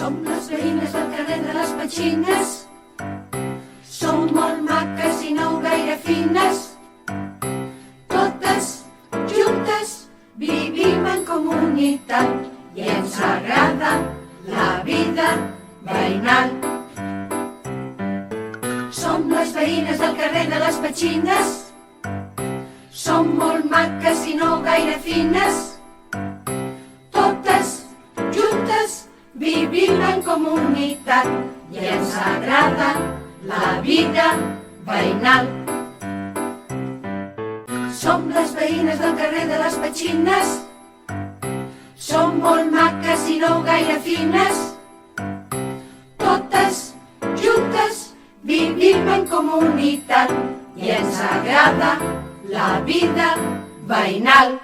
Som les veïnes del carrer de les Petxines. Som molt maques i no gaire fines. Totes juntes vivim en comunitat i ens agrada la vida veïnal. Som les veïnes del carrer de les Petxines. Som molt maques i no gaire fines. Totes juntes vivim en comunitat i ens agrada la vida veïnal. Som les veïnes del carrer de les Petxines. Som molt maques i no gaire fines. Totes juntes vivim en comunitat i ens agrada la vida veïnal.